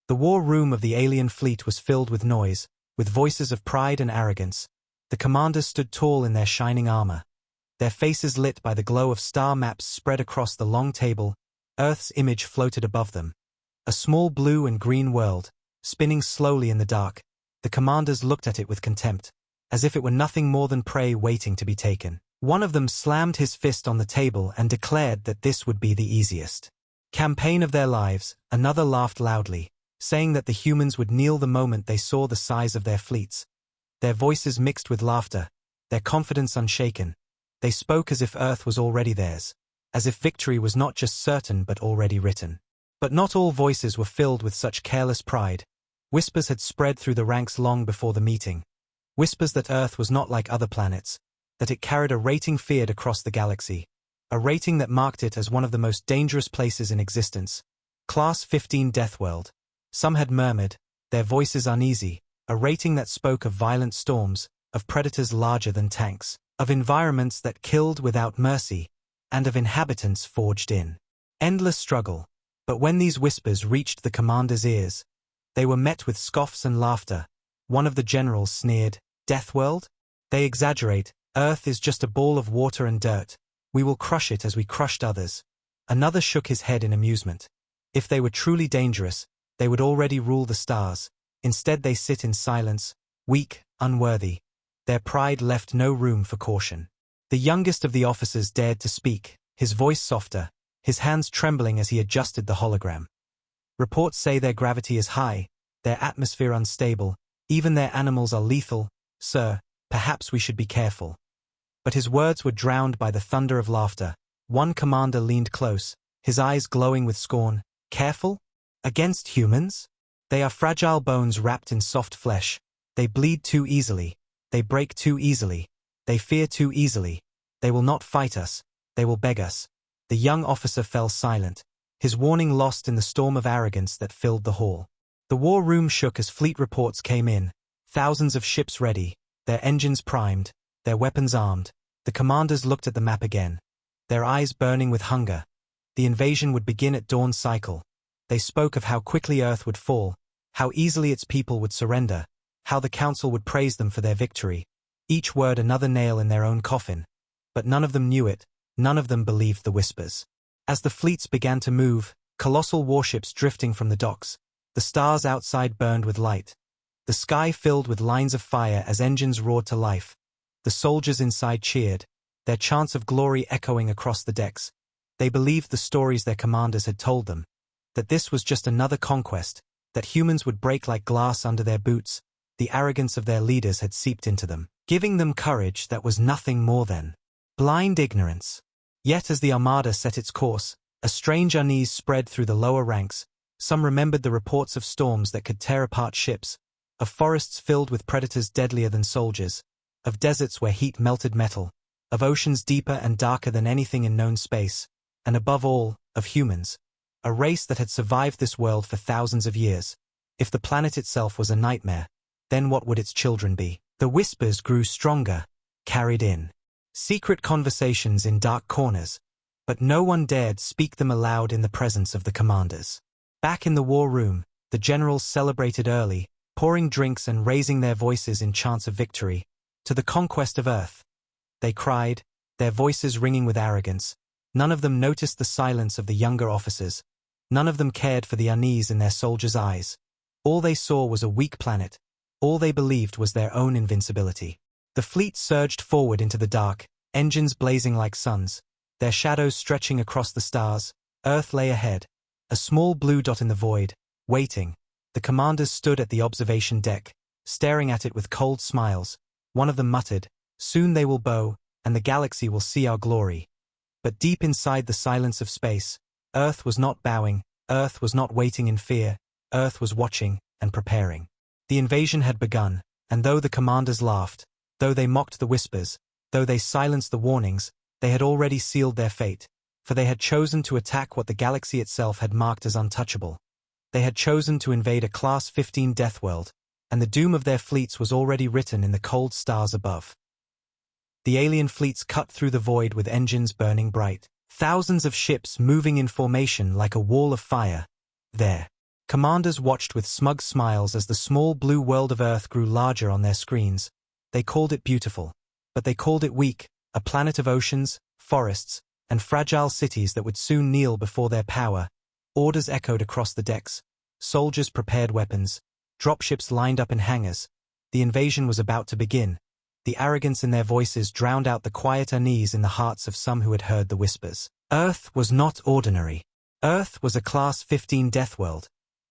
The war room of the alien fleet was filled with noise, with voices of pride and arrogance. The commanders stood tall in their shining armor, their faces lit by the glow of star maps spread across the long table. Earth's image floated above them. A small blue and green world, spinning slowly in the dark. The commanders looked at it with contempt, as if it were nothing more than prey waiting to be taken. One of them slammed his fist on the table and declared that this would be the easiest campaign of their lives. Another laughed loudly, saying that the humans would kneel the moment they saw the size of their fleets. Their voices mixed with laughter, their confidence unshaken. They spoke as if Earth was already theirs, as if victory was not just certain but already written. But not all voices were filled with such careless pride. Whispers had spread through the ranks long before the meeting. Whispers that Earth was not like other planets, that it carried a rating feared across the galaxy, a rating that marked it as one of the most dangerous places in existence. Class 15 Deathworld. Some had murmured, their voices uneasy, a rating that spoke of violent storms, of predators larger than tanks, of environments that killed without mercy, and of inhabitants forged in endless struggle. But when these whispers reached the commander's ears, they were met with scoffs and laughter. One of the generals sneered, "Deathworld? They exaggerate. Earth is just a ball of water and dirt. We will crush it as we crushed others." Another shook his head in amusement. If they were truly dangerous, they would already rule the stars. Instead they sit in silence, weak, unworthy. Their pride left no room for caution. The youngest of the officers dared to speak, his voice softer, his hands trembling as he adjusted the hologram. "Reports say their gravity is high, their atmosphere unstable, even their animals are lethal. Sir, perhaps we should be careful." But his words were drowned by the thunder of laughter. One commander leaned close, his eyes glowing with scorn. "Careful? Against humans? They are fragile bones wrapped in soft flesh. They bleed too easily. They break too easily. They fear too easily. They will not fight us. They will beg us." The young officer fell silent, his warning lost in the storm of arrogance that filled the hall. The war room shook as fleet reports came in, thousands of ships ready, their engines primed, their weapons armed. The commanders looked at the map again, their eyes burning with hunger. The invasion would begin at dawn's cycle. They spoke of how quickly Earth would fall, how easily its people would surrender, how the council would praise them for their victory. Each word another nail in their own coffin. But none of them knew it, none of them believed the whispers. As the fleets began to move, colossal warships drifting from the docks, the stars outside burned with light. The sky filled with lines of fire as engines roared to life. The soldiers inside cheered, their chants of glory echoing across the decks. They believed the stories their commanders had told them, that this was just another conquest, that humans would break like glass under their boots. The arrogance of their leaders had seeped into them, giving them courage that was nothing more than blind ignorance. Yet as the armada set its course, a strange unease spread through the lower ranks. Some remembered the reports of storms that could tear apart ships, of forests filled with predators deadlier than soldiers, of deserts where heat melted metal, of oceans deeper and darker than anything in known space, and above all, of humans, a race that had survived this world for thousands of years. If the planet itself was a nightmare, then what would its children be? The whispers grew stronger, carried in secret conversations in dark corners, but no one dared speak them aloud in the presence of the commanders. Back in the war room, the generals celebrated early, pouring drinks and raising their voices in chants of victory, to the conquest of Earth. They cried, their voices ringing with arrogance. None of them noticed the silence of the younger officers. None of them cared for the unease in their soldiers' eyes. All they saw was a weak planet. All they believed was their own invincibility. The fleet surged forward into the dark, engines blazing like suns, their shadows stretching across the stars. Earth lay ahead, a small blue dot in the void, waiting. The commanders stood at the observation deck, staring at it with cold smiles. One of them muttered, "Soon they will bow, and the galaxy will see our glory." But deep inside the silence of space, Earth was not bowing, Earth was not waiting in fear, Earth was watching and preparing. The invasion had begun, and though the commanders laughed, though they mocked the whispers, though they silenced the warnings, they had already sealed their fate, for they had chosen to attack what the galaxy itself had marked as untouchable. They had chosen to invade a Class 15 Deathworld, and the doom of their fleets was already written in the cold stars above. The alien fleets cut through the void with engines burning bright, thousands of ships moving in formation like a wall of fire. There, Commanders watched with smug smiles as the small blue world of Earth grew larger on their screens. They called it beautiful. But they called it weak, a planet of oceans, forests, and fragile cities that would soon kneel before their power. Orders echoed across the decks. Soldiers prepared weapons. Dropships lined up in hangars. The invasion was about to begin. The arrogance in their voices drowned out the quiet unease in the hearts of some who had heard the whispers. Earth was not ordinary. Earth was a Class 15 Deathworld.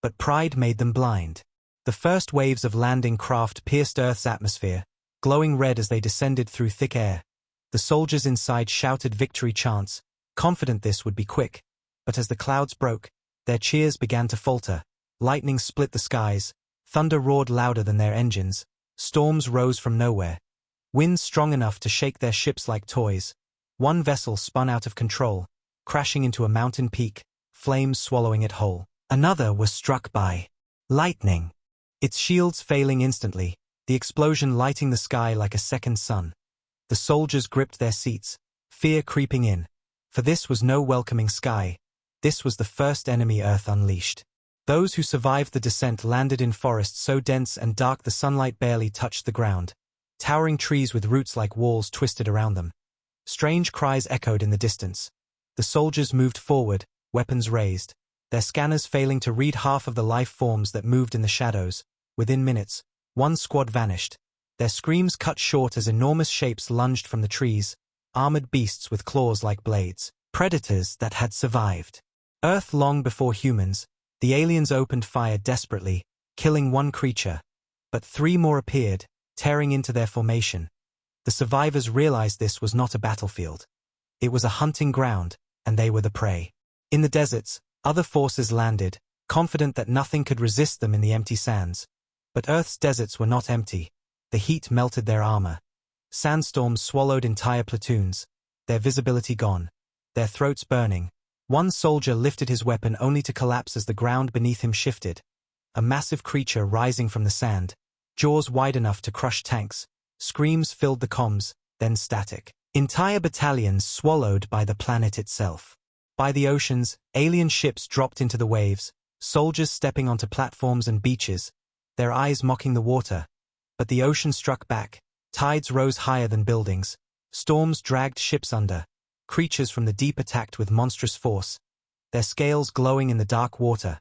But pride made them blind. The first waves of landing craft pierced Earth's atmosphere, glowing red as they descended through thick air. The soldiers inside shouted victory chants, confident this would be quick. But as the clouds broke, their cheers began to falter. Lightning split the skies. Thunder roared louder than their engines. Storms rose from nowhere. Winds strong enough to shake their ships like toys. One vessel spun out of control, crashing into a mountain peak, flames swallowing it whole. Another was struck by lightning. Its shields failing instantly, the explosion lighting the sky like a second sun. The soldiers gripped their seats, fear creeping in. For this was no welcoming sky. This was the first enemy Earth unleashed. Those who survived the descent landed in forests so dense and dark the sunlight barely touched the ground. Towering trees with roots like walls twisted around them. Strange cries echoed in the distance. The soldiers moved forward, weapons raised, their scanners failing to read half of the life forms that moved in the shadows. Within minutes, one squad vanished. Their screams cut short as enormous shapes lunged from the trees, armored beasts with claws like blades, predators that had survived. Earth long before humans, the aliens opened fire desperately, killing one creature. But three more appeared, tearing into their formation. The survivors realized this was not a battlefield. It was a hunting ground, and they were the prey. In the deserts, other forces landed, confident that nothing could resist them in the empty sands. But Earth's deserts were not empty. The heat melted their armor. Sandstorms swallowed entire platoons, their visibility gone, their throats burning. One soldier lifted his weapon only to collapse as the ground beneath him shifted. A massive creature rising from the sand, jaws wide enough to crush tanks. Screams filled the comms, then static. Entire battalions swallowed by the planet itself. By the oceans, alien ships dropped into the waves, soldiers stepping onto platforms and beaches, their eyes mocking the water. But the ocean struck back. Tides rose higher than buildings. Storms dragged ships under. Creatures from the deep attacked with monstrous force, their scales glowing in the dark water.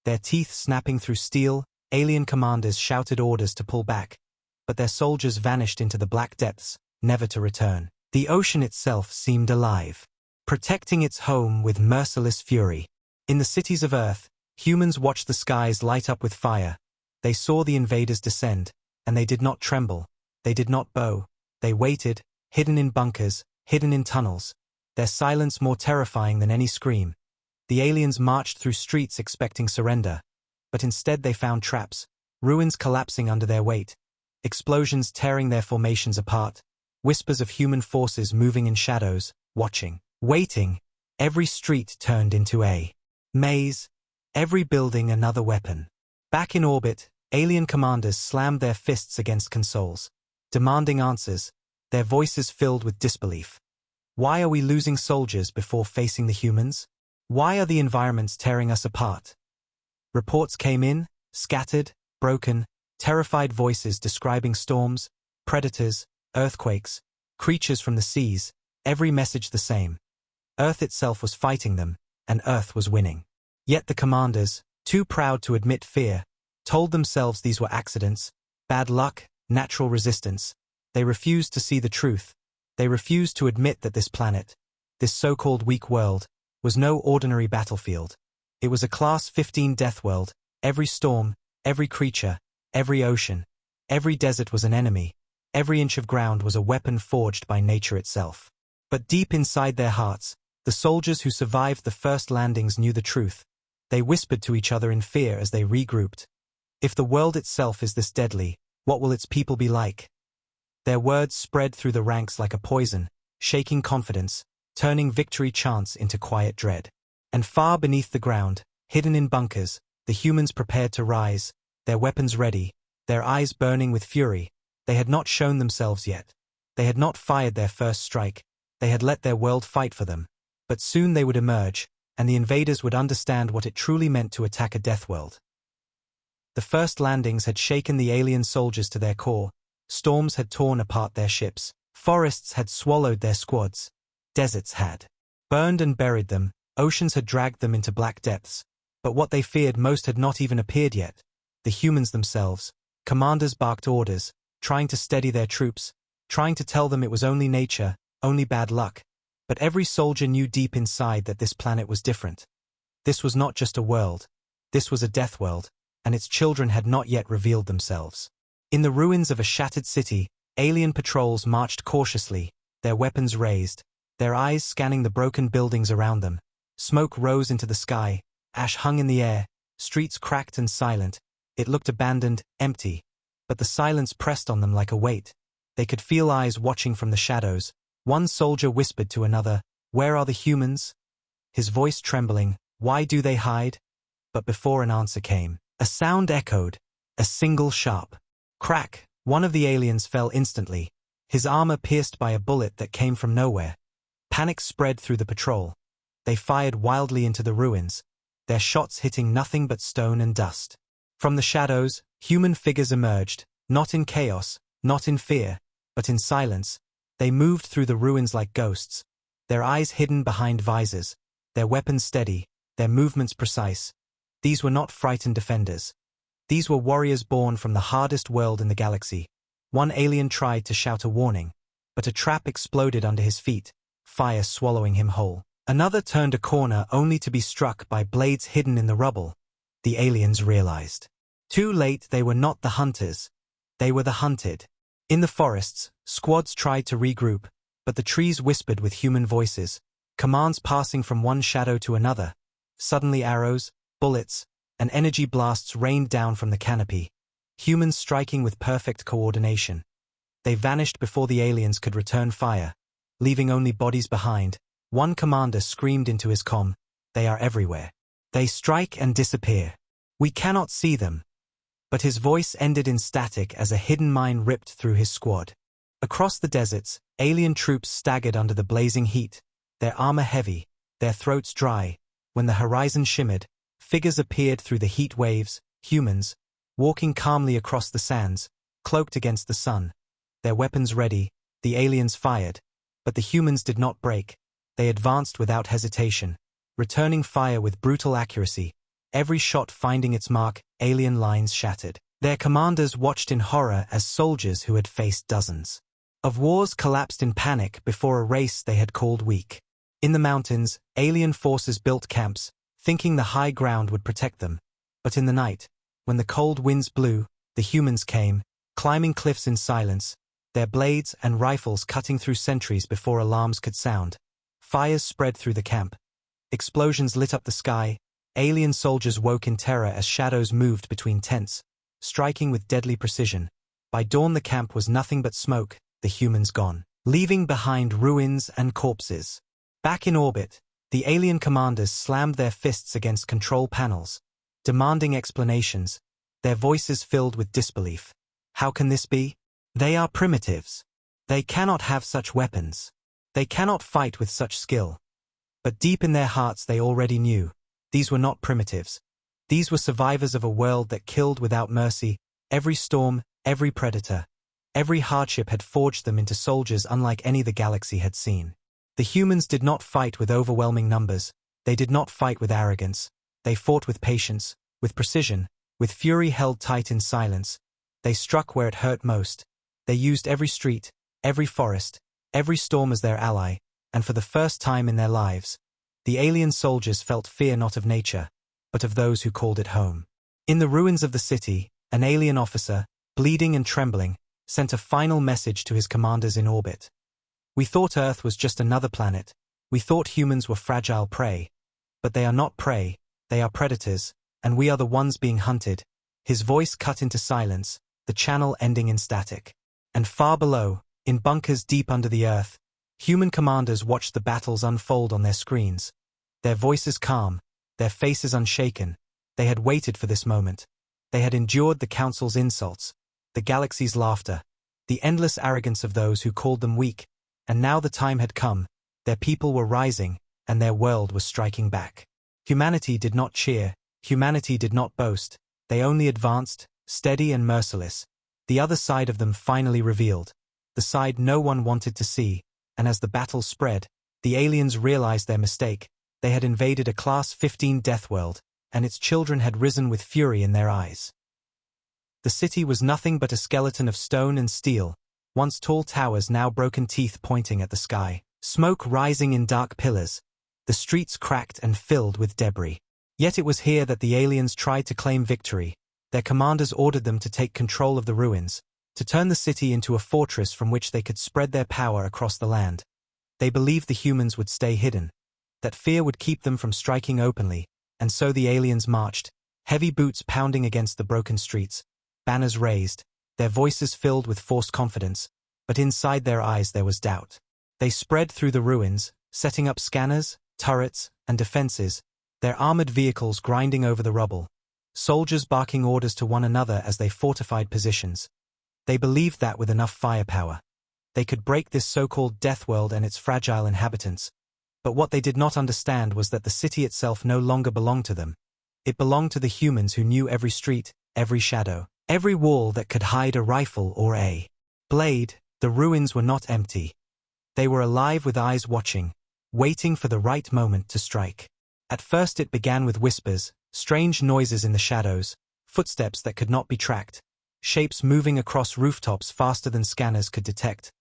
Their teeth snapping through steel, alien commanders shouted orders to pull back. But their soldiers vanished into the black depths, never to return. The ocean itself seemed alive, protecting its home with merciless fury. In the cities of Earth, humans watched the skies light up with fire. They saw the invaders descend, and they did not tremble. They did not bow. They waited, hidden in bunkers, hidden in tunnels. Their silence more terrifying than any scream. The aliens marched through streets expecting surrender. But instead they found traps, ruins collapsing under their weight, explosions tearing their formations apart, whispers of human forces moving in shadows, watching, waiting. Every street turned into a maze, every building another weapon. Back in orbit, alien commanders slammed their fists against consoles, demanding answers, their voices filled with disbelief. Why are we losing soldiers before facing the humans? Why are the environments tearing us apart? Reports came in, scattered, broken, terrified voices describing storms, predators, earthquakes, creatures from the seas, every message the same. Earth itself was fighting them, and Earth was winning. Yet the commanders, too proud to admit fear, told themselves these were accidents, bad luck, natural resistance. They refused to see the truth. They refused to admit that this planet, this so-called weak world, was no ordinary battlefield. It was a Class 15 Deathworld. Every storm, every creature, every ocean, every desert was an enemy. Every inch of ground was a weapon forged by nature itself. But deep inside their hearts, the soldiers who survived the first landings knew the truth. They whispered to each other in fear as they regrouped. If the world itself is this deadly, what will its people be like? Their words spread through the ranks like a poison, shaking confidence, turning victory chants into quiet dread. And far beneath the ground, hidden in bunkers, the humans prepared to rise, their weapons ready, their eyes burning with fury. They had not shown themselves yet. They had not fired their first strike. They had let their world fight for them. But soon they would emerge, and the invaders would understand what it truly meant to attack a Deathworld. The first landings had shaken the alien soldiers to their core, storms had torn apart their ships, forests had swallowed their squads, deserts had burned and buried them, oceans had dragged them into black depths, but what they feared most had not even appeared yet. The humans themselves. Commanders barked orders, trying to steady their troops, trying to tell them it was only nature, only bad luck. But every soldier knew deep inside that this planet was different. This was not just a world. This was a Deathworld, and its children had not yet revealed themselves. In the ruins of a shattered city, alien patrols marched cautiously, their weapons raised, their eyes scanning the broken buildings around them. Smoke rose into the sky, ash hung in the air, streets cracked and silent. It looked abandoned, empty. But the silence pressed on them like a weight. They could feel eyes watching from the shadows. One soldier whispered to another, "Where are the humans?" His voice trembling, "Why do they hide?" But before an answer came, a sound echoed, a single sharp crack. One of the aliens fell instantly, his armor pierced by a bullet that came from nowhere. Panic spread through the patrol. They fired wildly into the ruins, their shots hitting nothing but stone and dust. From the shadows, human figures emerged, not in chaos, not in fear, but in silence. They moved through the ruins like ghosts, their eyes hidden behind visors, their weapons steady, their movements precise. These were not frightened defenders. These were warriors born from the hardest world in the galaxy. One alien tried to shout a warning, but a trap exploded under his feet, fire swallowing him whole. Another turned a corner only to be struck by blades hidden in the rubble. The aliens realized. Too late, they were not the hunters. They were the hunted. In the forests, squads tried to regroup, but the trees whispered with human voices, commands passing from one shadow to another. Suddenly arrows, bullets, and energy blasts rained down from the canopy, humans striking with perfect coordination. They vanished before the aliens could return fire, leaving only bodies behind. One commander screamed into his comm, "They are everywhere. They strike and disappear. We cannot see them." But his voice ended in static as a hidden mine ripped through his squad. Across the deserts, alien troops staggered under the blazing heat, their armor heavy, their throats dry. When the horizon shimmered, figures appeared through the heat waves, humans, walking calmly across the sands, cloaked against the sun. Their weapons ready, the aliens fired, but the humans did not break. They advanced without hesitation, returning fire with brutal accuracy. Every shot finding its mark, alien lines shattered. Their commanders watched in horror as soldiers who had faced dozens of wars collapsed in panic before a race they had called weak. In the mountains, alien forces built camps, thinking the high ground would protect them. But in the night, when the cold winds blew, the humans came, climbing cliffs in silence, their blades and rifles cutting through sentries before alarms could sound. Fires spread through the camp. Explosions lit up the sky. Alien soldiers woke in terror as shadows moved between tents, striking with deadly precision. By dawn the camp was nothing but smoke, the humans gone, leaving behind ruins and corpses. Back in orbit, the alien commanders slammed their fists against control panels, demanding explanations, their voices filled with disbelief. How can this be? They are primitives. They cannot have such weapons. They cannot fight with such skill. But deep in their hearts they already knew. These were not primitives. These were survivors of a world that killed without mercy. Every storm, every predator, every hardship had forged them into soldiers unlike any the galaxy had seen. The humans did not fight with overwhelming numbers. They did not fight with arrogance. They fought with patience, with precision, with fury held tight in silence. They struck where it hurt most. They used every street, every forest, every storm as their ally, and for the first time in their lives, the alien soldiers felt fear not of nature, but of those who called it home. In the ruins of the city, an alien officer, bleeding and trembling, sent a final message to his commanders in orbit. "We thought Earth was just another planet. We thought humans were fragile prey. But they are not prey, they are predators, and we are the ones being hunted." His voice cut into silence, the channel ending in static. And far below, in bunkers deep under the earth, human commanders watched the battles unfold on their screens. Their voices calm, their faces unshaken. They had waited for this moment. They had endured the Council's insults, the galaxy's laughter, the endless arrogance of those who called them weak, and now the time had come. Their people were rising, and their world was striking back. Humanity did not cheer, humanity did not boast, they only advanced, steady and merciless. The other side of them finally revealed, the side no one wanted to see, and as the battle spread, the aliens realized their mistake. They had invaded a Class 15 Deathworld, and its children had risen with fury in their eyes. The city was nothing but a skeleton of stone and steel, once tall towers now broken teeth pointing at the sky, smoke rising in dark pillars, the streets cracked and filled with debris. Yet it was here that the aliens tried to claim victory. Their commanders ordered them to take control of the ruins, to turn the city into a fortress from which they could spread their power across the land. They believed the humans would stay hidden, that fear would keep them from striking openly, and so the aliens marched, heavy boots pounding against the broken streets, banners raised, their voices filled with forced confidence, but inside their eyes there was doubt. They spread through the ruins, setting up scanners, turrets, and defenses, their armored vehicles grinding over the rubble, soldiers barking orders to one another as they fortified positions. They believed that with enough firepower, they could break this so-called Deathworld and its fragile inhabitants. But what they did not understand was that the city itself no longer belonged to them. It belonged to the humans who knew every street, every shadow, every wall that could hide a rifle or a blade. The ruins were not empty. They were alive with eyes watching, waiting for the right moment to strike. At first it began with whispers, strange noises in the shadows, footsteps that could not be tracked, shapes moving across rooftops faster than scanners could detect.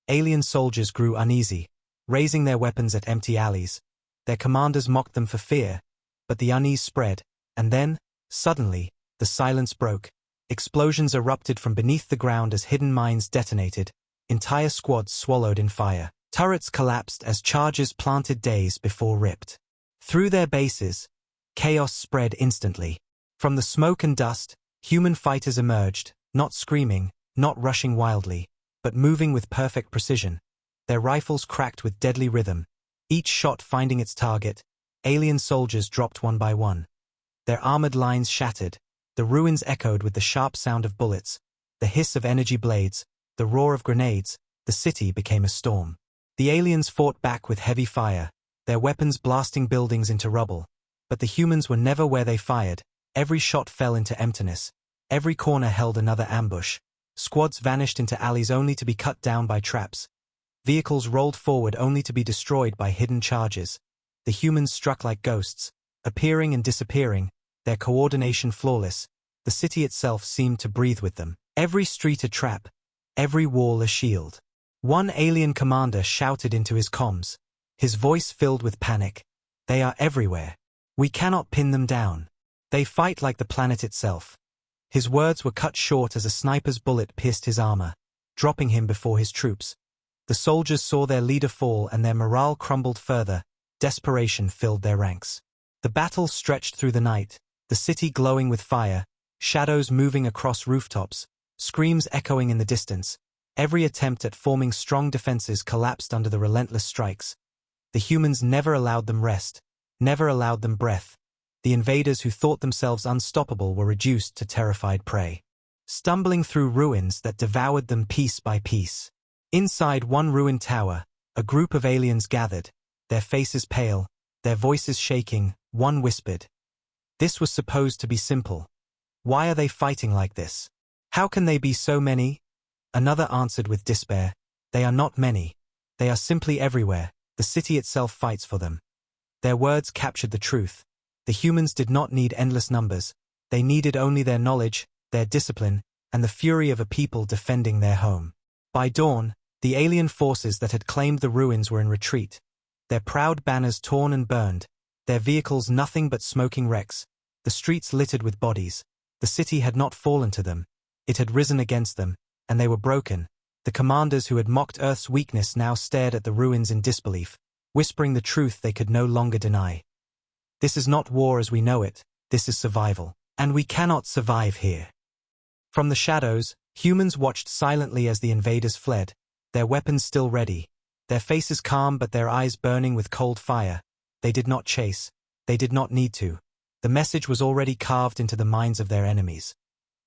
Alien soldiers grew uneasy, raising their weapons at empty alleys. Their commanders mocked them for fear, but the unease spread, and then, suddenly, the silence broke. Explosions erupted from beneath the ground as hidden mines detonated, entire squads swallowed in fire. Turrets collapsed as charges planted days before ripped. Through their bases, chaos spread instantly. From the smoke and dust, human fighters emerged, not screaming, not rushing wildly, but moving with perfect precision. Their rifles cracked with deadly rhythm, each shot finding its target. Alien soldiers dropped one by one. Their armored lines shattered, the ruins echoed with the sharp sound of bullets, the hiss of energy blades, the roar of grenades. The city became a storm. The aliens fought back with heavy fire, their weapons blasting buildings into rubble. But the humans were never where they fired. Every shot fell into emptiness. Every corner held another ambush. Squads vanished into alleys only to be cut down by traps. Vehicles rolled forward only to be destroyed by hidden charges. The humans struck like ghosts, appearing and disappearing, their coordination flawless. The city itself seemed to breathe with them. Every street a trap, every wall a shield. One alien commander shouted into his comms, his voice filled with panic. They are everywhere. We cannot pin them down. They fight like the planet itself. His words were cut short as a sniper's bullet pierced his armor, dropping him before his troops. The soldiers saw their leader fall and their morale crumbled further. Desperation filled their ranks. The battle stretched through the night, the city glowing with fire, shadows moving across rooftops, screams echoing in the distance. Every attempt at forming strong defenses collapsed under the relentless strikes. The humans never allowed them rest, never allowed them breath. The invaders who thought themselves unstoppable were reduced to terrified prey, stumbling through ruins that devoured them piece by piece. Inside one ruined tower, a group of aliens gathered, their faces pale, their voices shaking. One whispered, "This was supposed to be simple. Why are they fighting like this? How can they be so many?" Another answered with despair, "They are not many. They are simply everywhere. The city itself fights for them." Their words captured the truth. The humans did not need endless numbers. They needed only their knowledge, their discipline, and the fury of a people defending their home. By dawn, the alien forces that had claimed the ruins were in retreat, their proud banners torn and burned, their vehicles nothing but smoking wrecks, the streets littered with bodies. The city had not fallen to them. It had risen against them, and they were broken. The commanders who had mocked Earth's weakness now stared at the ruins in disbelief, whispering the truth they could no longer deny. This is not war as we know it, this is survival, and we cannot survive here. From the shadows, humans watched silently as the invaders fled, their weapons still ready, their faces calm but their eyes burning with cold fire. They did not chase, they did not need to. The message was already carved into the minds of their enemies.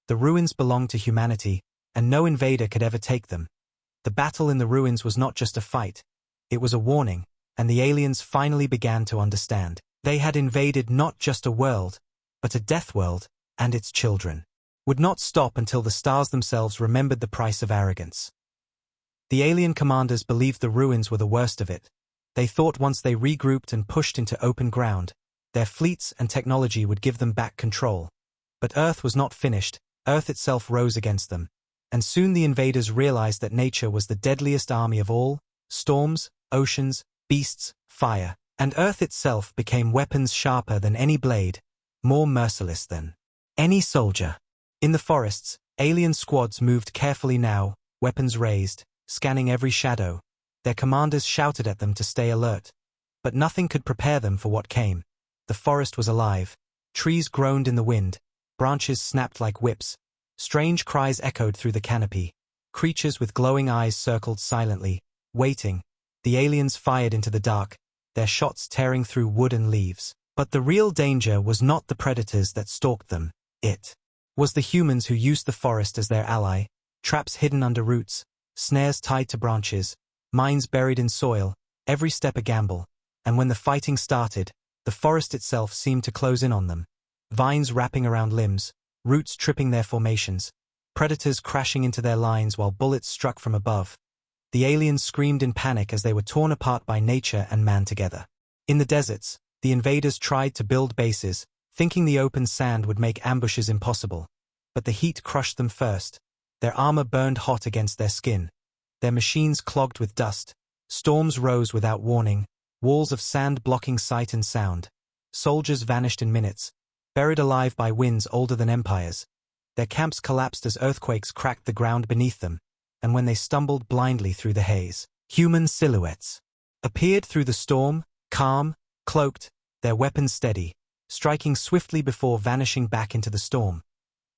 The ruins belonged to humanity, and no invader could ever take them. The battle in the ruins was not just a fight, it was a warning, and the aliens finally began to understand. They had invaded not just a world, but a Deathworld, and its children would not stop until the stars themselves remembered the price of arrogance. The alien commanders believed the ruins were the worst of it. They thought once they regrouped and pushed into open ground, their fleets and technology would give them back control. But Earth was not finished. Earth itself rose against them. And soon the invaders realized that nature was the deadliest army of all: storms, oceans, beasts, fire. And Earth itself became weapons sharper than any blade, more merciless than any soldier. In the forests, alien squads moved carefully now, weapons raised, scanning every shadow. Their commanders shouted at them to stay alert. But nothing could prepare them for what came. The forest was alive. Trees groaned in the wind. Branches snapped like whips. Strange cries echoed through the canopy. Creatures with glowing eyes circled silently, waiting. The aliens fired into the dark, their shots tearing through wood and leaves. But the real danger was not the predators that stalked them. It was the humans who used the forest as their ally. Traps hidden under roots, snares tied to branches, mines buried in soil, every step a gamble. And when the fighting started, the forest itself seemed to close in on them. Vines wrapping around limbs, roots tripping their formations, predators crashing into their lines while bullets struck from above. The aliens screamed in panic as they were torn apart by nature and man together. In the deserts, the invaders tried to build bases, thinking the open sand would make ambushes impossible. But the heat crushed them first. Their armor burned hot against their skin. Their machines clogged with dust. Storms rose without warning, walls of sand blocking sight and sound. Soldiers vanished in minutes, buried alive by winds older than empires. Their camps collapsed as earthquakes cracked the ground beneath them, and when they stumbled blindly through the haze, human silhouettes appeared through the storm, calm, cloaked, their weapons steady, striking swiftly before vanishing back into the storm.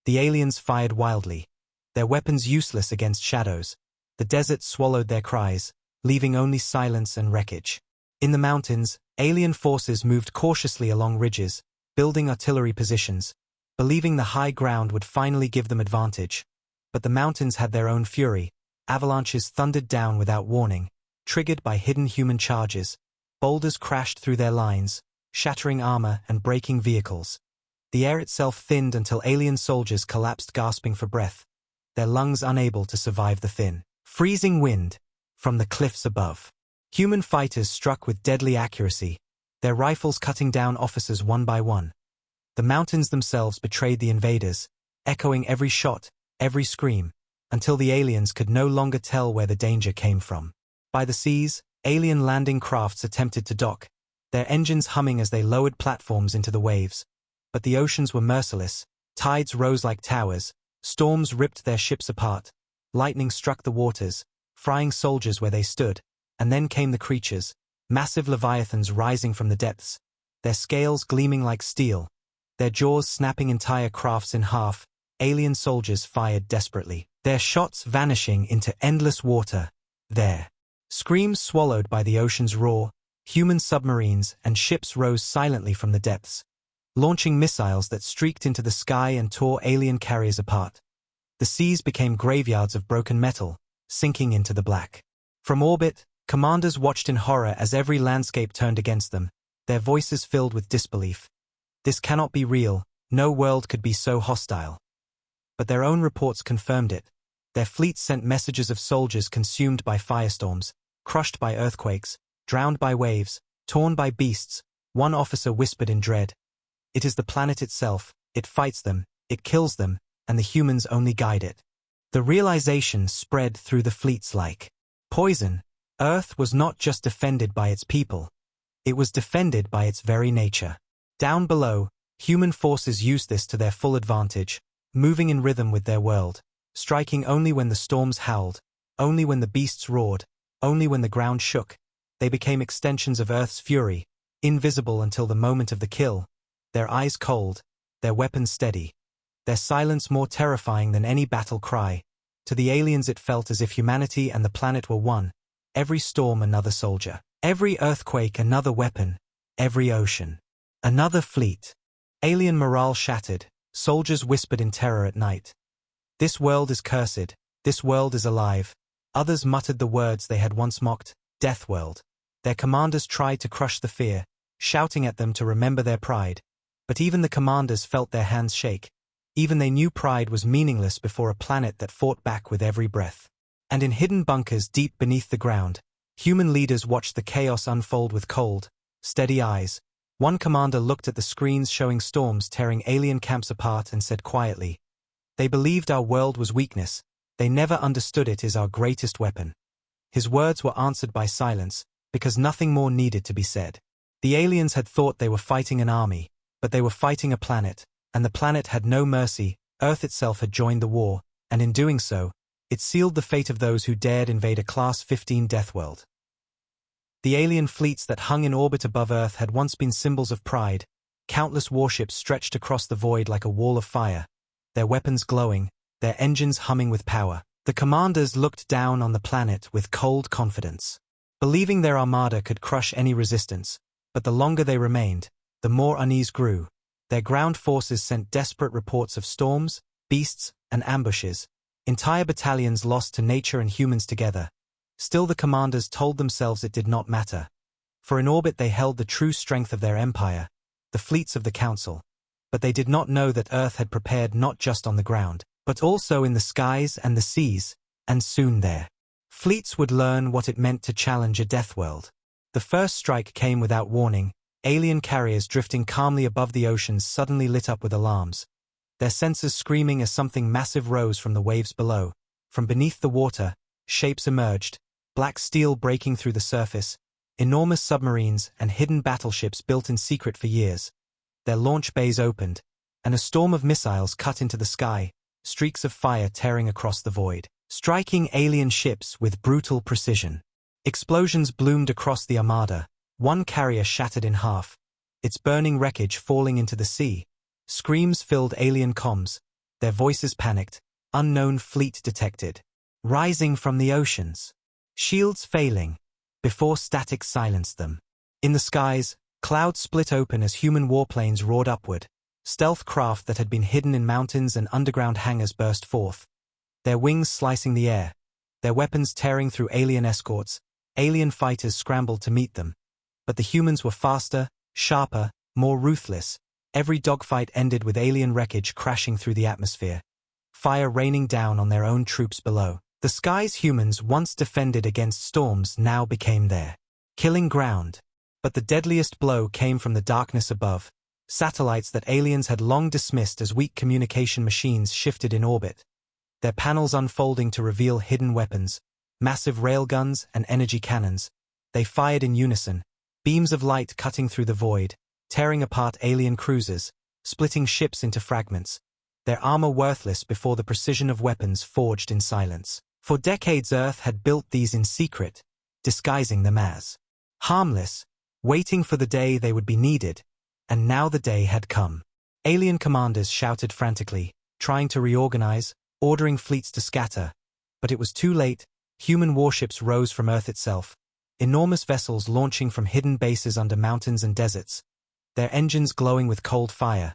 The aliens fired wildly, their weapons useless against shadows. The desert swallowed their cries, leaving only silence and wreckage. In the mountains, alien forces moved cautiously along ridges, building artillery positions, believing the high ground would finally give them advantage. But the mountains had their own fury. Avalanches thundered down without warning, triggered by hidden human charges. Boulders crashed through their lines, shattering armor and breaking vehicles. The air itself thinned until alien soldiers collapsed gasping for breath, their lungs unable to survive the thin, freezing wind from the cliffs above. Human fighters struck with deadly accuracy, their rifles cutting down officers one by one. The mountains themselves betrayed the invaders, echoing every shot, every scream, until the aliens could no longer tell where the danger came from. By the seas, alien landing crafts attempted to dock, their engines humming as they lowered platforms into the waves. But the oceans were merciless, tides rose like towers, storms ripped their ships apart, lightning struck the waters, frying soldiers where they stood. And then came the creatures, massive leviathans rising from the depths, their scales gleaming like steel, their jaws snapping entire crafts in half. Alien soldiers fired desperately, their shots vanishing into endless water. Their screams swallowed by the ocean's roar. Human submarines and ships rose silently from the depths, launching missiles that streaked into the sky and tore alien carriers apart. The seas became graveyards of broken metal, sinking into the black. From orbit, commanders watched in horror as every landscape turned against them, their voices filled with disbelief. This cannot be real, no world could be so hostile. But their own reports confirmed it. Their fleets sent messages of soldiers consumed by firestorms, crushed by earthquakes, drowned by waves, torn by beasts. One officer whispered in dread, "It is the planet itself, it fights them, it kills them, and the humans only guide it." The realization spread through the fleets like poison. Earth was not just defended by its people. It was defended by its very nature. Down below, human forces used this to their full advantage, moving in rhythm with their world, striking only when the storms howled, only when the beasts roared, only when the ground shook. They became extensions of Earth's fury, invisible until the moment of the kill, their eyes cold, their weapons steady, their silence more terrifying than any battle cry. To the aliens it felt as if humanity and the planet were one. Every storm another soldier, every earthquake another weapon, every ocean another fleet. Alien morale shattered, soldiers whispered in terror at night. "This world is cursed, this world is alive." Others muttered the words they had once mocked, "Deathworld." Their commanders tried to crush the fear, shouting at them to remember their pride. But even the commanders felt their hands shake. Even they knew pride was meaningless before a planet that fought back with every breath. And in hidden bunkers deep beneath the ground, human leaders watched the chaos unfold with cold, steady eyes. One commander looked at the screens showing storms tearing alien camps apart and said quietly, "They believed our world was weakness. They never understood it is our greatest weapon." His words were answered by silence, because nothing more needed to be said. The aliens had thought they were fighting an army, but they were fighting a planet, and the planet had no mercy. Earth itself had joined the war, and in doing so, it sealed the fate of those who dared invade a Class 15 Deathworld. The alien fleets that hung in orbit above Earth had once been symbols of pride. Countless warships stretched across the void like a wall of fire, their weapons glowing, their engines humming with power. The commanders looked down on the planet with cold confidence, believing their armada could crush any resistance. But the longer they remained, the more unease grew. Their ground forces sent desperate reports of storms, beasts, and ambushes. Entire battalions lost to nature and humans together. Still the commanders told themselves it did not matter. For in orbit they held the true strength of their empire, the fleets of the Council. But they did not know that Earth had prepared not just on the ground, but also in the skies and the seas, and soon their fleets would learn what it meant to challenge a Deathworld. The first strike came without warning. Alien carriers drifting calmly above the oceans suddenly lit up with alarms, their sensors screaming as something massive rose from the waves below. From beneath the water, shapes emerged, black steel breaking through the surface, enormous submarines and hidden battleships built in secret for years. Their launch bays opened, and a storm of missiles cut into the sky, streaks of fire tearing across the void, striking alien ships with brutal precision. Explosions bloomed across the armada, one carrier shattered in half, its burning wreckage falling into the sea. Screams filled alien comms, their voices panicked, unknown fleet detected, rising from the oceans, shields failing, before static silenced them. In the skies, clouds split open as human warplanes roared upward, stealth craft that had been hidden in mountains and underground hangars burst forth, their wings slicing the air, their weapons tearing through alien escorts. Alien fighters scrambled to meet them. But the humans were faster, sharper, more ruthless. Every dogfight ended with alien wreckage crashing through the atmosphere, fire raining down on their own troops below. The skies humans once defended against storms now became their killing ground. But the deadliest blow came from the darkness above. Satellites that aliens had long dismissed as weak communication machines shifted in orbit, their panels unfolding to reveal hidden weapons, massive railguns and energy cannons. They fired in unison, beams of light cutting through the void, tearing apart alien cruisers, splitting ships into fragments, their armor worthless before the precision of weapons forged in silence. For decades Earth had built these in secret, disguising them as harmless, waiting for the day they would be needed, and now the day had come. Alien commanders shouted frantically, trying to reorganize, ordering fleets to scatter. But it was too late. Human warships rose from Earth itself, enormous vessels launching from hidden bases under mountains and deserts, their engines glowing with cold fire,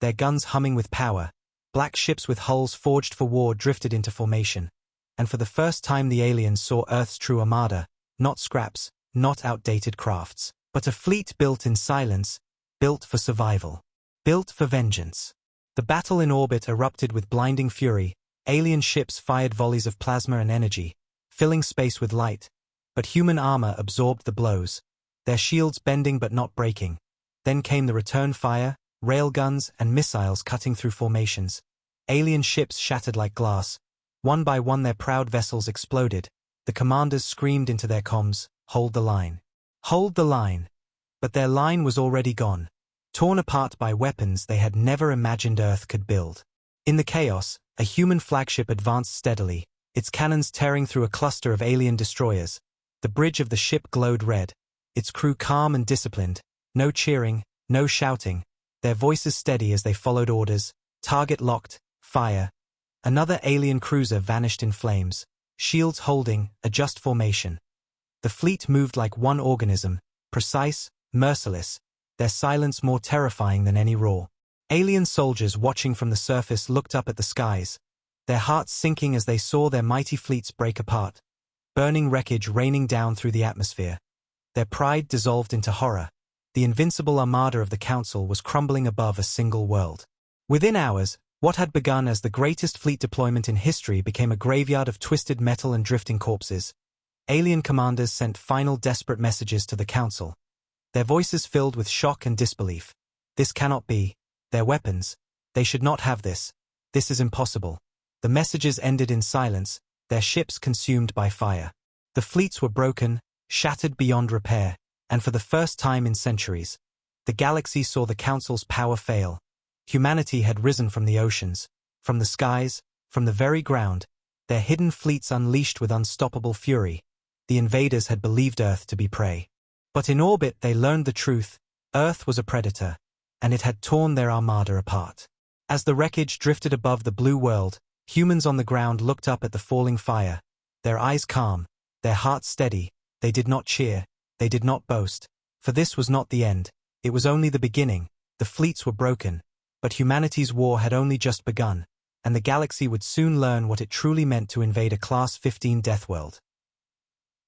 their guns humming with power. Black ships with hulls forged for war drifted into formation, and for the first time the aliens saw Earth's true armada, not scraps, not outdated crafts, but a fleet built in silence, built for survival, built for vengeance. The battle in orbit erupted with blinding fury. Alien ships fired volleys of plasma and energy, filling space with light, but human armor absorbed the blows, their shields bending but not breaking. Then came the return fire, railguns and missiles cutting through formations. Alien ships shattered like glass. One by one their proud vessels exploded. The commanders screamed into their comms, "Hold the line. Hold the line." But their line was already gone, torn apart by weapons they had never imagined Earth could build. In the chaos, a human flagship advanced steadily, its cannons tearing through a cluster of alien destroyers. The bridge of the ship glowed red, its crew calm and disciplined, no cheering, no shouting, their voices steady as they followed orders, target locked, fire. Another alien cruiser vanished in flames, shields holding, adjust formation. The fleet moved like one organism, precise, merciless, their silence more terrifying than any roar. Alien soldiers watching from the surface looked up at the skies, their hearts sinking as they saw their mighty fleets break apart, burning wreckage raining down through the atmosphere. Their pride dissolved into horror. the invincible armada of the Council was crumbling above a single world. Within hours, what had begun as the greatest fleet deployment in history became a graveyard of twisted metal and drifting corpses. Alien commanders sent final desperate messages to the Council, their voices filled with shock and disbelief. This cannot be. Their weapons. They should not have this. This is impossible. The messages ended in silence, their ships consumed by fire. The fleets were broken, shattered beyond repair, and for the first time in centuries, the galaxy saw the Council's power fail. Humanity had risen from the oceans, from the skies, from the very ground, their hidden fleets unleashed with unstoppable fury. The invaders had believed Earth to be prey. But in orbit they learned the truth. Earth was a predator, and it had torn their armada apart. As the wreckage drifted above the blue world, humans on the ground looked up at the falling fire, their eyes calm, their hearts steady. They did not cheer, they did not boast, for this was not the end, it was only the beginning. The fleets were broken, but humanity's war had only just begun, and the galaxy would soon learn what it truly meant to invade a Class 15 Deathworld.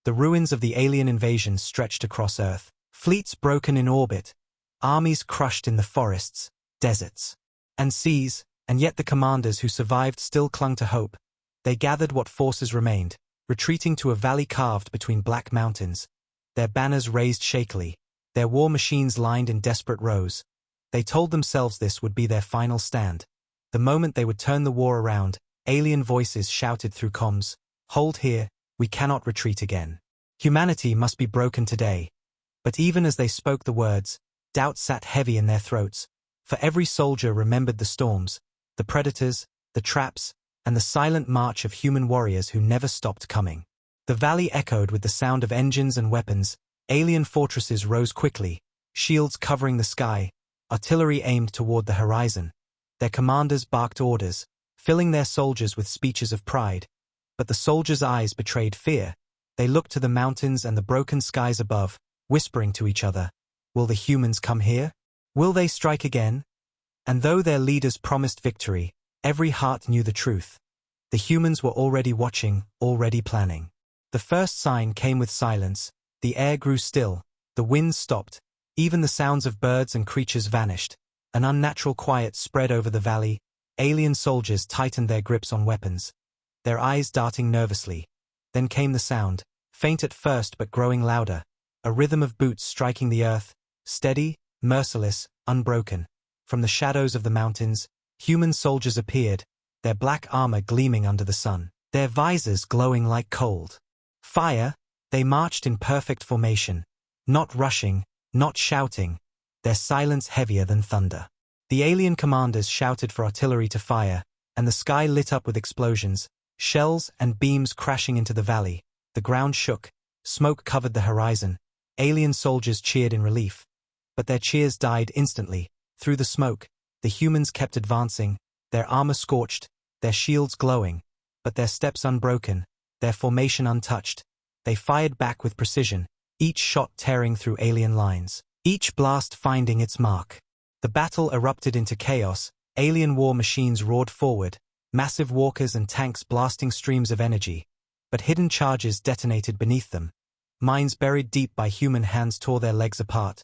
The ruins of the alien invasion stretched across Earth, fleets broken in orbit, armies crushed in the forests, deserts, and seas, and yet the commanders who survived still clung to hope. They gathered what forces remained, retreating to a valley carved between black mountains, their banners raised shakily, their war machines lined in desperate rows. They told themselves this would be their final stand. The moment they would turn the war around, alien voices shouted through comms, "Hold here, we cannot retreat again. Humanity must be broken today." But even as they spoke the words, doubt sat heavy in their throats, for every soldier remembered the storms, the predators, the traps, and the silent march of human warriors who never stopped coming. The valley echoed with the sound of engines and weapons, alien fortresses rose quickly, shields covering the sky, artillery aimed toward the horizon. Their commanders barked orders, filling their soldiers with speeches of pride. But the soldiers' eyes betrayed fear. They looked to the mountains and the broken skies above, whispering to each other, "Will the humans come here? Will they strike again?" And though their leaders promised victory, every heart knew the truth. The humans were already watching, already planning. The first sign came with silence. The air grew still, the winds stopped, even the sounds of birds and creatures vanished. An unnatural quiet spread over the valley. Alien soldiers tightened their grips on weapons, their eyes darting nervously. Then came the sound, faint at first but growing louder, a rhythm of boots striking the earth, steady, merciless, unbroken. From the shadows of the mountains, human soldiers appeared, their black armor gleaming under the sun, their visors glowing like cold fire. They marched in perfect formation, not rushing, not shouting, their silence heavier than thunder. The alien commanders shouted for artillery to fire, and the sky lit up with explosions, shells and beams crashing into the valley. The ground shook, smoke covered the horizon. Alien soldiers cheered in relief. But their cheers died instantly. Through the smoke, the humans kept advancing, their armor scorched, their shields glowing, but their steps unbroken, their formation untouched. They fired back with precision, each shot tearing through alien lines, each blast finding its mark. The battle erupted into chaos. Alien war machines roared forward, massive walkers and tanks blasting streams of energy. But hidden charges detonated beneath them. Mines buried deep by human hands tore their legs apart.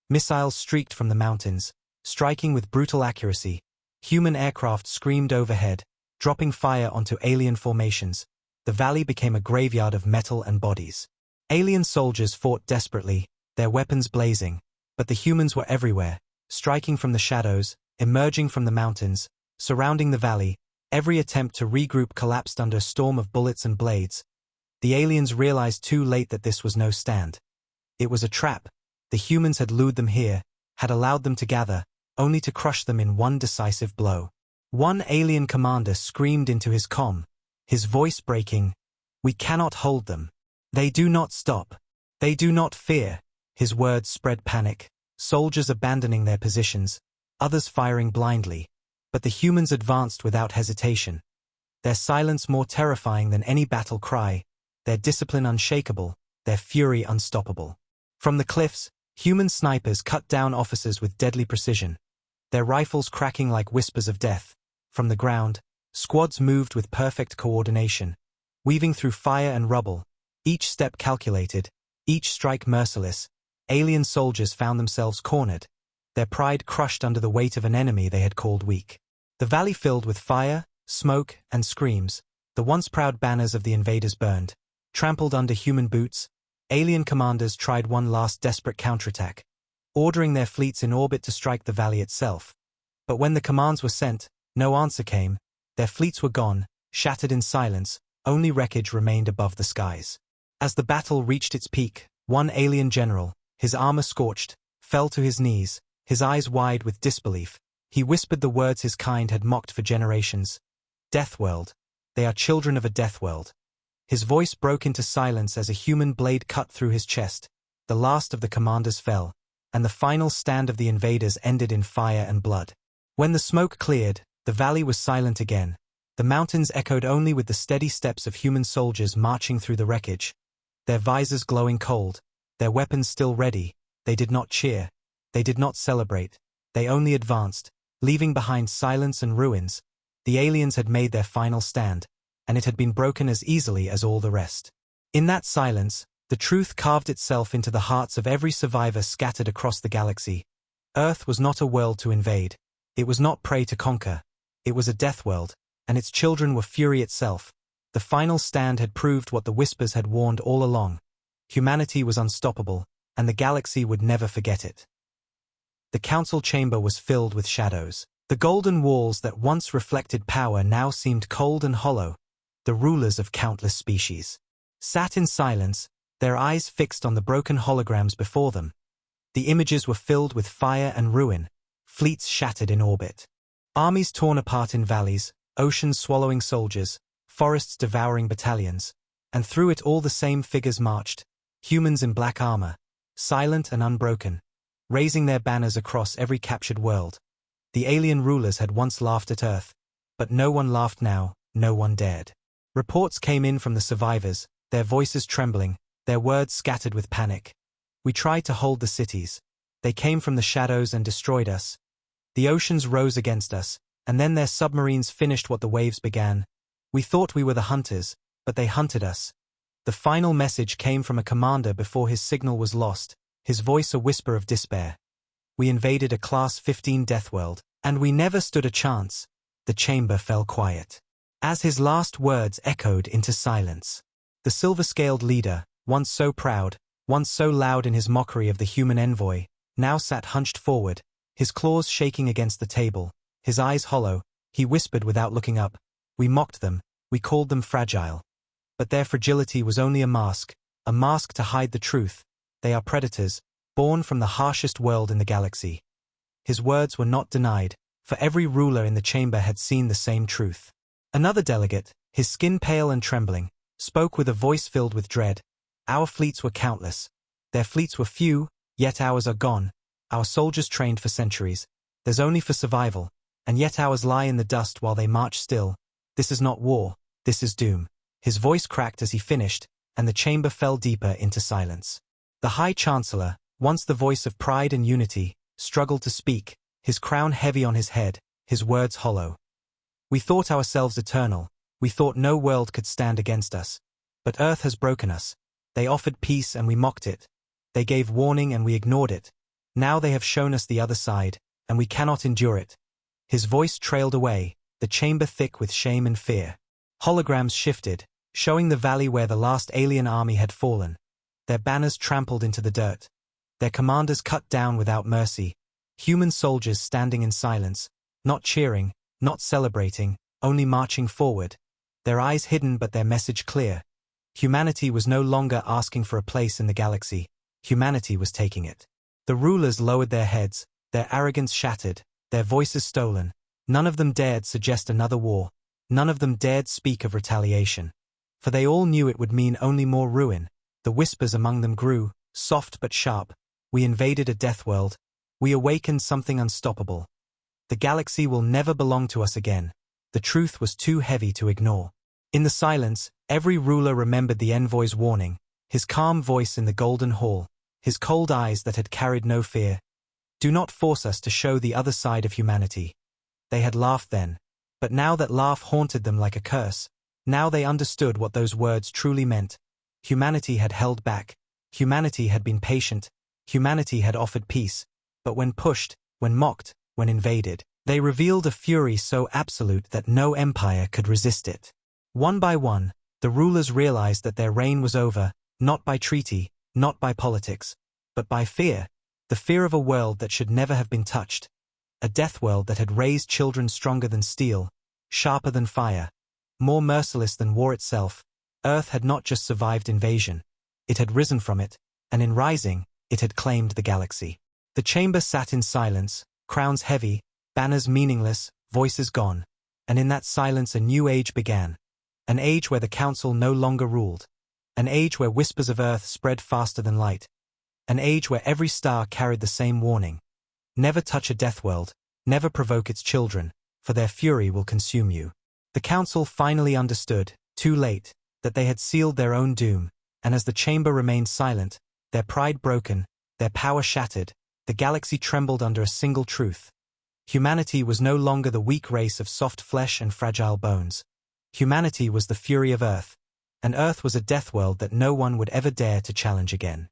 Missiles streaked from the mountains, striking with brutal accuracy. Human aircraft screamed overhead, dropping fire onto alien formations. The valley became a graveyard of metal and bodies. Alien soldiers fought desperately, their weapons blazing. But the humans were everywhere, striking from the shadows, emerging from the mountains, surrounding the valley. Every attempt to regroup collapsed under a storm of bullets and blades. The aliens realized too late that this was no stand. It was a trap. The humans had lured them here, had allowed them to gather, only to crush them in one decisive blow. One alien commander screamed into his comm, his voice breaking, "We cannot hold them. They do not stop. They do not fear." His words spread panic, soldiers abandoning their positions, others firing blindly. But the humans advanced without hesitation. Their silence more terrifying than any battle cry, their discipline unshakable, their fury unstoppable. From the cliffs, human snipers cut down officers with deadly precision, their rifles cracking like whispers of death. From the ground, squads moved with perfect coordination, weaving through fire and rubble, each step calculated, each strike merciless. alien soldiers found themselves cornered, their pride crushed under the weight of an enemy they had called weak. The valley filled with fire, smoke, and screams, the once proud banners of the invaders burned. Trampled under human boots, alien commanders tried one last desperate counterattack, ordering their fleets in orbit to strike the valley itself. But when the commands were sent, no answer came, their fleets were gone, shattered in silence, only wreckage remained above the skies. As the battle reached its peak, one alien general, his armor scorched, fell to his knees, his eyes wide with disbelief. He whispered the words his kind had mocked for generations. Deathworld. They are children of a Deathworld. His voice broke into silence as a human blade cut through his chest. The last of the commanders fell, and the final stand of the invaders ended in fire and blood. When the smoke cleared, the valley was silent again. The mountains echoed only with the steady steps of human soldiers marching through the wreckage. Their visors glowing cold, their weapons still ready. They did not cheer. They did not celebrate. They only advanced, leaving behind silence and ruins. The aliens had made their final stand, and it had been broken as easily as all the rest. In that silence, the truth carved itself into the hearts of every survivor scattered across the galaxy. Earth was not a world to invade. It was not prey to conquer. It was a death world, and its children were fury itself. The final stand had proved what the Whispers had warned all along. Humanity was unstoppable, and the galaxy would never forget it. The council chamber was filled with shadows. The golden walls that once reflected power now seemed cold and hollow. The rulers of countless species sat in silence, their eyes fixed on the broken holograms before them. The images were filled with fire and ruin, fleets shattered in orbit, armies torn apart in valleys, oceans swallowing soldiers, forests devouring battalions, and through it all the same figures marched, humans in black armor, silent and unbroken, raising their banners across every captured world. The alien rulers had once laughed at Earth, but no one laughed now, no one dared. Reports came in from the survivors, their voices trembling, their words scattered with panic. We tried to hold the cities. They came from the shadows and destroyed us. The oceans rose against us, and then their submarines finished what the waves began. We thought we were the hunters, but they hunted us. The final message came from a commander before his signal was lost, his voice a whisper of despair. We invaded a Class 15 Deathworld, and we never stood a chance. The chamber fell quiet, as his last words echoed into silence. The silver-scaled leader, once so proud, once so loud in his mockery of the human envoy, now sat hunched forward, his claws shaking against the table, his eyes hollow. He whispered without looking up. We mocked them, we called them fragile. But their fragility was only a mask to hide the truth. They are predators, born from the harshest world in the galaxy. His words were not denied, for every ruler in the chamber had seen the same truth. Another delegate, his skin pale and trembling, spoke with a voice filled with dread. Our fleets were countless. Their fleets were few, yet ours are gone. Our soldiers trained for centuries. There's only for survival, and yet ours lie in the dust while they march still. This is not war, this is doom. His voice cracked as he finished, and the chamber fell deeper into silence. The High Chancellor, once the voice of pride and unity, struggled to speak, his crown heavy on his head, his words hollow. We thought ourselves eternal, we thought no world could stand against us. But Earth has broken us. They offered peace and we mocked it. They gave warning and we ignored it. Now they have shown us the other side, and we cannot endure it. His voice trailed away, the chamber thick with shame and fear. Holograms shifted, showing the valley where the last alien army had fallen. Their banners trampled into the dirt. Their commanders cut down without mercy. Human soldiers standing in silence, not cheering, not celebrating, only marching forward. Their eyes hidden but their message clear. Humanity was no longer asking for a place in the galaxy. Humanity was taking it. The rulers lowered their heads, their arrogance shattered, their voices stolen. None of them dared suggest another war. None of them dared speak of retaliation. For they all knew it would mean only more ruin. The whispers among them grew, soft but sharp. We invaded a death world. We awakened something unstoppable. The galaxy will never belong to us again. The truth was too heavy to ignore. In the silence, every ruler remembered the envoy's warning, his calm voice in the golden hall, his cold eyes that had carried no fear. Do not force us to show the other side of humanity. They had laughed then, but now that laugh haunted them like a curse. Now they understood what those words truly meant. Humanity had held back. Humanity had been patient. humanity had offered peace, but when pushed, when mocked, when invaded, they revealed a fury so absolute that no empire could resist it. One by one, the rulers realized that their reign was over, not by treaty, not by politics, but by fear, the fear of a world that should never have been touched, a death world that had raised children stronger than steel, sharper than fire, more merciless than war itself. Earth had not just survived invasion, it had risen from it, and in rising, it had claimed the galaxy. The chamber sat in silence, crowns heavy, banners meaningless, voices gone, and in that silence a new age began. An age where the council no longer ruled. An age where whispers of Earth spread faster than light. An age where every star carried the same warning. Never touch a death world, never provoke its children, for their fury will consume you. The council finally understood, too late, that they had sealed their own doom, and as the chamber remained silent, their pride broken, their power shattered, the galaxy trembled under a single truth. Humanity was no longer the weak race of soft flesh and fragile bones. Humanity was the fury of Earth, and Earth was a death world that no one would ever dare to challenge again.